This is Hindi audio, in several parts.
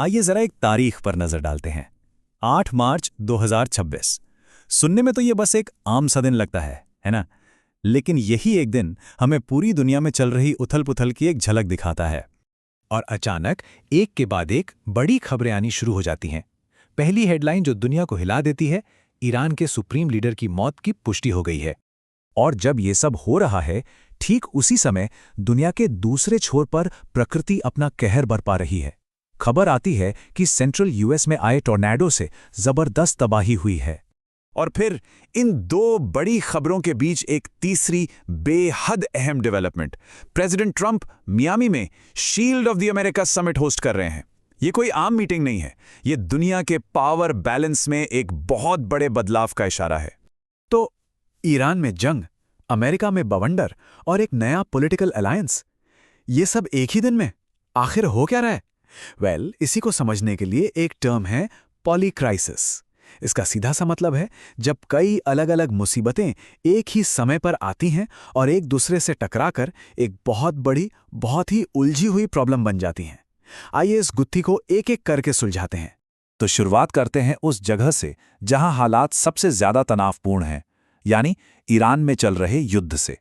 आइए जरा एक तारीख पर नजर डालते हैं। 8 मार्च 2026। सुनने में तो ये बस एक आम सा दिन लगता है ना? लेकिन यही एक दिन हमें पूरी दुनिया में चल रही उथल-पुथल की एक झलक दिखाता है। और अचानक एक के बाद एक बड़ी खबरें आनी शुरू हो जाती हैं। पहली हेडलाइन जो दुनिया को हिला देती है, ईरान के सुप्रीम लीडर की मौत की पुष्टि हो गई है। और जब ये सब हो रहा है, ठीक उसी समय दुनिया के दूसरे छोर पर प्रकृति अपना कहर बरपा रही है। खबर आती है कि सेंट्रल यूएस में आए टॉर्नेडो से जबरदस्त तबाही हुई है। और फिर इन दो बड़ी खबरों के बीच एक तीसरी बेहद अहम डेवलपमेंट। प्रेसिडेंट ट्रंप मियामी में shield of the America summit host कर रहे हैं। ये कोई आम मीटिंग नहीं है, ये दुनिया के पावर बैलेंस में एक बहुत बड़े बदलाव का इशारा है। तो ईरान में जंग, अमेरिका में बवंडर और एक नया पॉलिटिकल अलायंस, ये सब एक ही दिन में आखिर हो क्या रहा है? इसी को समझने के लिए एक टर्म है पॉलीक्राइसिस। इसका सीधा सा मतलब है जब कई अलग अलग मुसीबतें एक ही समय पर आती हैं और एक दूसरे से टकराकर एक बहुत बड़ी, बहुत ही उलझी हुई प्रॉब्लम बन जाती हैं। आइए इस गुत्थी को एक एक करके सुलझाते हैं। तो शुरुआत करते हैं उस जगह से जहां हालात सबसे ज्यादा तनावपूर्ण हैं, यानी ईरान में चल रहे युद्ध से।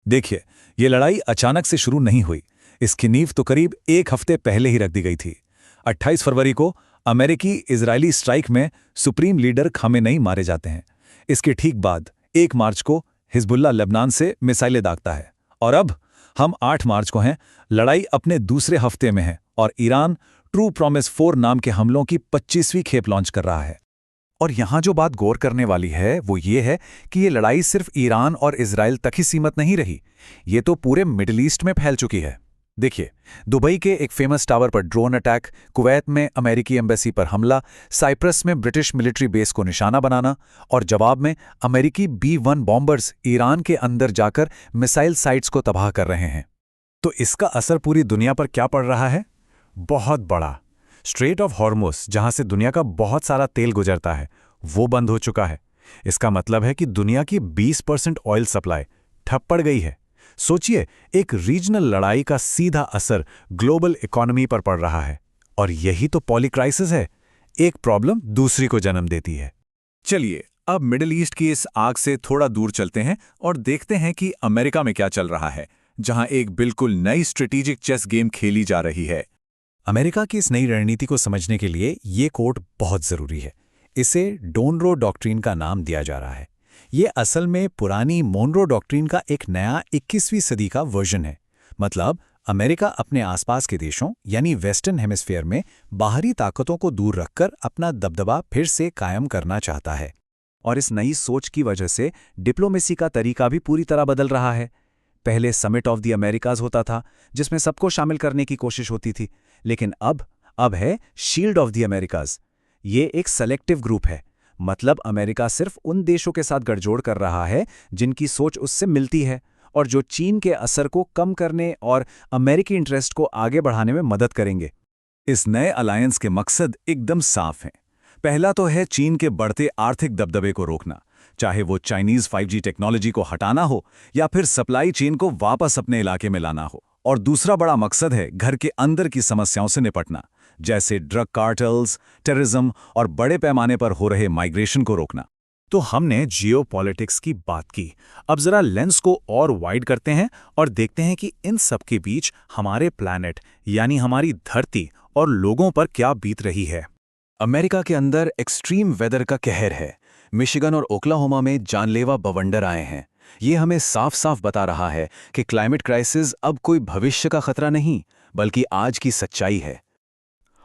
देखिए, ये लड़ाई अचानक से शुरू नहीं हुई। इसकी नींव तो करीब एक हफ्ते पहले ही रख दी गई थी। 28 फरवरी को अमेरिकी इजरायली स्ट्राइक में सुप्रीम लीडर खामेनेई मारे जाते हैं। इसके ठीक बाद 1 मार्च को हिजबुल्लाह लेबनान से मिसाइलें दागता है। और अब हम 8 मार्च को हैं, लड़ाई अपने दूसरे हफ्ते में है और ईरान ट्रू प्रॉमिस 4 नाम के हमलों की 25वीं खेप लॉन्च कर रहा है। और यहां जो बात गौर करने वाली है वो ये है कि ये लड़ाई सिर्फ ईरान और इजराइल तक ही सीमित नहीं रही, ये तो पूरे मिडिल ईस्ट में फैल चुकी है। देखिए, दुबई के एक फेमस टावर पर ड्रोन अटैक, कुवैत में अमेरिकी एम्बेसी पर हमला, साइप्रस में ब्रिटिश मिलिट्री बेस को निशाना बनाना और जवाब में अमेरिकी B-1 बॉम्बर्स ईरान के अंदर जाकर मिसाइल साइट्स को तबाह कर रहे हैं। तो इसका असर पूरी दुनिया पर क्या पड़ रहा है? बहुत बड़ा। स्ट्रेट ऑफ हॉर्मुज़, जहां से दुनिया का बहुत सारा तेल गुजरता है, वो बंद हो चुका है। इसका मतलब है कि दुनिया की 20% ऑयल सप्लाई ठप पड़ गई है। सोचिए, एक रीजनल लड़ाई का सीधा असर ग्लोबल इकोनॉमी पर पड़ रहा है। और यही तो पॉलीक्राइसिस है, एक प्रॉब्लम दूसरी को जन्म देती है। चलिए, अब मिडिल ईस्ट की इस आग से थोड़ा दूर चलते हैं और देखते हैं कि अमेरिका में क्या चल रहा है, जहां एक बिल्कुल नई स्ट्रेटेजिक चेस गेम खेली जा रही है। अमेरिका की इस नई रणनीति को समझने के लिए ये कोड बहुत जरूरी है। इसे डोनरो डॉक्ट्रिन का नाम दिया जा रहा है। ये असल में पुरानी मोनरो डॉक्ट्रिन का एक नया 21वीं सदी का वर्जन है। मतलब अमेरिका अपने आसपास के देशों यानी वेस्टर्न हेमिस्फीयर में बाहरी ताकतों को दूर रखकर अपना दबदबा फिर से कायम करना चाहता है। और इस नई सोच की वजह से डिप्लोमेसी का तरीका भी पूरी तरह बदल रहा है। पहले समिट ऑफ द अमेरिकाज होता था, जिसमें सबको शामिल करने की कोशिश होती थी, लेकिन अब है शील्ड ऑफ द अमेरिकाज। ये एक सेलेक्टिव ग्रुप है। मतलब अमेरिका सिर्फ उन देशों के साथ गठजोड़ कर रहा है जिनकी सोच उससे मिलती है और जो चीन के असर को कम करने और अमेरिकी इंटरेस्ट को आगे बढ़ाने में मदद करेंगे। इस नए अलायंस के मकसद एकदम साफ हैं। पहला तो है चीन के बढ़ते आर्थिक दबदबे को रोकना, चाहे वो चाइनीज 5G टेक्नोलॉजी को हटाना हो या फिर सप्लाई चेन को वापस अपने इलाके में लाना हो। और दूसरा बड़ा मकसद है घर के अंदर की समस्याओं से निपटना, जैसे ड्रग कार्टल्स, टेररिज्म और बड़े पैमाने पर हो रहे माइग्रेशन को रोकना। तो हमने जियोपॉलिटिक्स की बात की। अब जरा लेंस को और वाइड करते हैं और देखते हैं कि इन सब के बीच हमारे प्लैनेट यानी हमारी धरती और लोगों पर क्या बीत रही है। अमेरिका के अंदर एक्सट्रीम वेदर का कहर है। मिशिगन और ओक्लाहोमा में जानलेवा बवंडर आए हैं। ये हमें साफ साफ बता रहा है कि क्लाइमेट क्राइसिस अब कोई भविष्य का खतरा नहीं, बल्कि आज की सच्चाई है।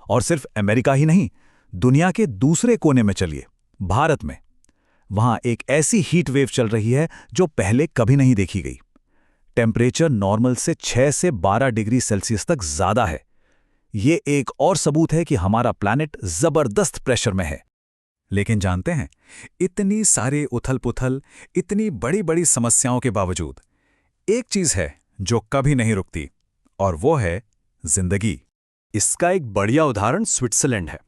और सिर्फ अमेरिका ही नहीं, दुनिया के दूसरे कोने में चलिए, भारत में। वहां एक ऐसी हीट वेव चल रही है जो पहले कभी नहीं देखी गई। टेम्परेचर नॉर्मल से 6 से 12 डिग्री सेल्सियस तक ज्यादा है। ये एक और सबूत है कि हमारा प्लैनेट जबरदस्त प्रेशर में है। लेकिन जानते हैं, इतनी सारे उथल-पुथल, इतनी बड़ी-बड़ी समस्याओं के बावजूद एक चीज है जो कभी नहीं रुकती, और वो है जिंदगी। इसका एक बढ़िया उदाहरण स्विट्जरलैंड है।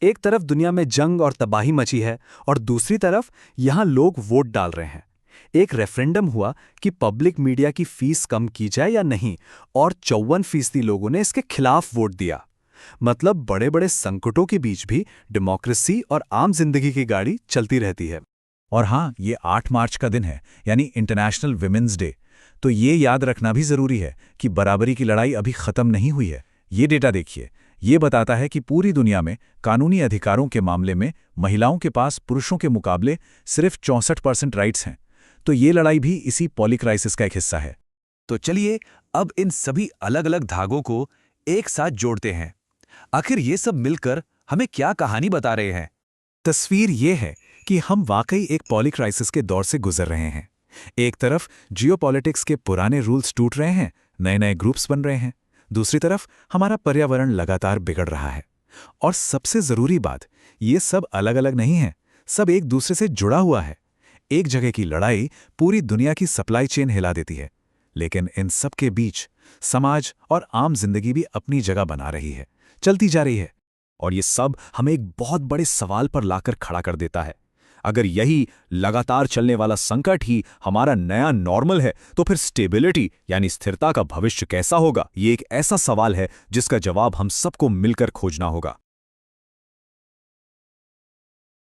एक तरफ दुनिया में जंग और तबाही मची है और दूसरी तरफ यहां लोग वोट डाल रहे हैं। एक रेफरेंडम हुआ कि पब्लिक मीडिया की फीस कम की जाए या नहीं, और 54% लोगों ने इसके खिलाफ वोट दिया। मतलब बड़े बड़े संकटों के बीच भी डेमोक्रेसी और आम जिंदगी की गाड़ी चलती रहती है। और हाँ, ये 8 मार्च का दिन है, यानी इंटरनेशनल विमेंस डे। तो ये याद रखना भी ज़रूरी है कि बराबरी की लड़ाई अभी ख़त्म नहीं हुई है। ये डेटा देखिए, ये बताता है कि पूरी दुनिया में कानूनी अधिकारों के मामले में महिलाओं के पास पुरुषों के मुकाबले सिर्फ 64% राइट्स हैं। तो ये लड़ाई भी इसी पॉली क्राइसिस का एक हिस्सा है। तो चलिए अब इन सभी अलग अलग धागों को एक साथ जोड़ते हैं। आखिर ये सब मिलकर हमें क्या कहानी बता रहे हैं? तस्वीर ये है कि हम वाकई एक पॉली क्राइसिस के दौर से गुजर रहे हैं। एक तरफ जियोपॉलिटिक्स के पुराने रूल्स टूट रहे हैं, नए नए ग्रुप्स बन रहे हैं। दूसरी तरफ हमारा पर्यावरण लगातार बिगड़ रहा है। और सबसे ज़रूरी बात, ये सब अलग अलग नहीं है, सब एक दूसरे से जुड़ा हुआ है। एक जगह की लड़ाई पूरी दुनिया की सप्लाई चेन हिला देती है, लेकिन इन सब के बीच समाज और आम जिंदगी भी अपनी जगह बना रही है, चलती जा रही है। और ये सब हमें एक बहुत बड़े सवाल पर लाकर खड़ा कर देता है। अगर यही लगातार चलने वाला संकट ही हमारा नया नॉर्मल है, तो फिर स्टेबिलिटी यानी स्थिरता का भविष्य कैसा होगा? ये एक ऐसा सवाल है जिसका जवाब हम सबको मिलकर खोजना होगा।